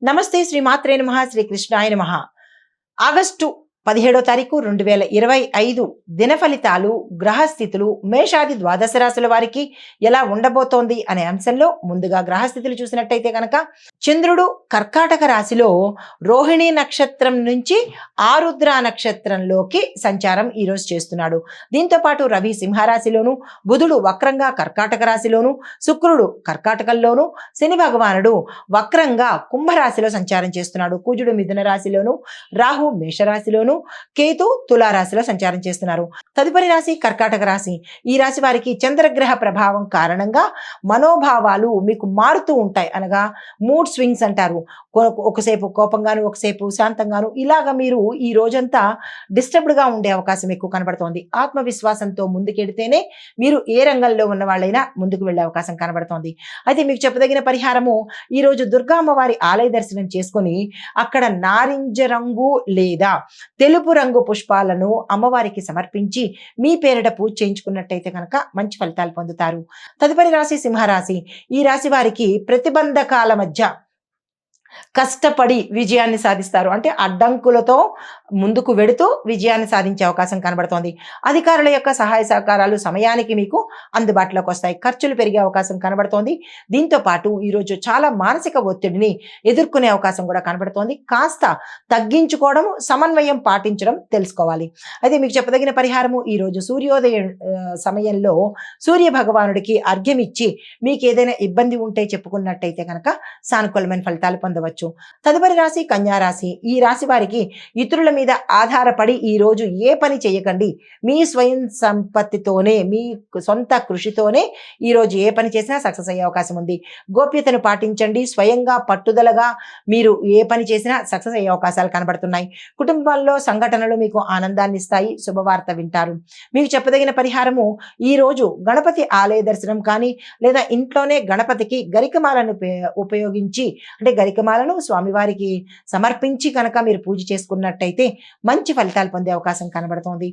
నమస్తే శ్రీ మాత్రే నమః శ్రీ కృష్ణాయ నమః. ఆగస్టు 17వ తారీఖు 2025 దిన ఫలితాలు, గ్రహస్థితులు మేషాది ద్వాదశ రాశుల వారికి ఎలా ఉండబోతోంది అనే అంశంలో ముందుగా గ్రహస్థితులు చూసినట్టయితే కనుక చంద్రుడు కర్కాటక రాశిలో రోహిణి నక్షత్రం నుంచి ఆరుద్ర నక్షత్రంలోకి సంచారం ఈరోజు చేస్తున్నాడు. దీంతో పాటు రవి సింహరాశిలోను, బుధుడు వక్రంగా కర్కాటక రాశిలోను, శుక్రుడు కర్కాటకంలోను, శని భగవానుడు వక్రంగా కుంభరాశిలో సంచారం చేస్తున్నాడు. కుజుడు మిథున రాశిలోను, రాహు మేషరాశిలోను, కేతు తులారాశిలో సంచారం చేస్తున్నారు. తదుపరి రాశి కర్కాటక రాశి. ఈ రాశి వారికి చంద్రగ్రహ ప్రభావం కారణంగా మనోభావాలు మీకు మారుతూ ఉంటాయి. అనగా మూడ్ స్వింగ్స్ అంటారు. ఒకసేపు కోపంగాను, ఒకసేపు శాంతంగాను, ఇలాగ మీరు ఈ రోజంతా డిస్టర్బ్డ్గా ఉండే అవకాశం ఎక్కువ కనబడుతోంది. ఆత్మవిశ్వాసంతో ముందుకెడితేనే మీరు ఏ రంగంలో ఉన్న వాళ్ళైనా ముందుకు వెళ్ళే అవకాశం కనబడుతోంది. అయితే మీకు చెప్పదగిన పరిహారము, ఈరోజు దుర్గా అమ్మవారి ఆలయ దర్శనం చేసుకొని అక్కడ నారింజ రంగు లేదా తెలుపు రంగు పుష్పాలను అమ్మవారికి సమర్పించి మీ పేరిట పూజ చేయించుకున్నట్టయితే కనుక మంచి ఫలితాలు పొందుతారు. తదుపరి రాశి సింహరాశి. ఈ రాశి వారికి ప్రతిబంధకాల మధ్య కష్టపడి విజయాన్ని సాధిస్తారు. అంటే అడ్డంకులతో ముందుకు వెడుతూ విజయాన్ని సాధించే అవకాశం కనబడుతోంది. అధికారుల యొక్క సహాయ సహకారాలు సమయానికి మీకు అందుబాటులోకి వస్తాయి. ఖర్చులు పెరిగే అవకాశం కనబడుతోంది. దీంతో పాటు ఈరోజు చాలా మానసిక ఒత్తిడిని ఎదుర్కొనే అవకాశం కూడా కనబడుతోంది. కాస్త తగ్గించుకోవడం, సమన్వయం పాటించడం తెలుసుకోవాలి. అయితే మీకు చెప్పదగిన పరిహారము, ఈరోజు సూర్యోదయ సమయంలో సూర్య భగవానుడికి అర్ఘ్యం ఇచ్చి మీకు ఏదైనా ఇబ్బంది ఉంటే చెప్పుకున్నట్టయితే కనుక సానుకూలమైన ఫలితాలు పొందవచ్చు. తదుపరి రాశి కన్యా రాశి. ఈ రాశి వారికి ఇతరుల మీద ఆధారపడి ఈ రోజు ఏ పని చేయకండి. మీ స్వయం సంపత్తితోనే, మీ సొంత కృషితోనే ఈ రోజు ఏ పని చేసినా సక్సెస్ అయ్యే అవకాశం ఉంది. గోప్యతను పాటించండి. స్వయంగా పట్టుదలగా మీరు ఏ పని చేసినా సక్సెస్ అయ్యే అవకాశాలు కనబడుతున్నాయి. కుటుంబాల్లో సంఘటనలు మీకు ఆనందాన్ని ఇస్తాయి. శుభవార్త వింటారు. మీకు చెప్పదగిన పరిహారము, ఈ రోజు గణపతి ఆలయ దర్శనం కానీ లేదా ఇంట్లోనే గణపతికి గరికమాలను ఉపయోగించి, అంటే గరికమాలను స్వామివారికి సమర్పించి కనుక మీరు పూజ చేసుకున్నట్టయితే మంచి ఫలితాలు పొందే అవకాశం కనబడుతోంది.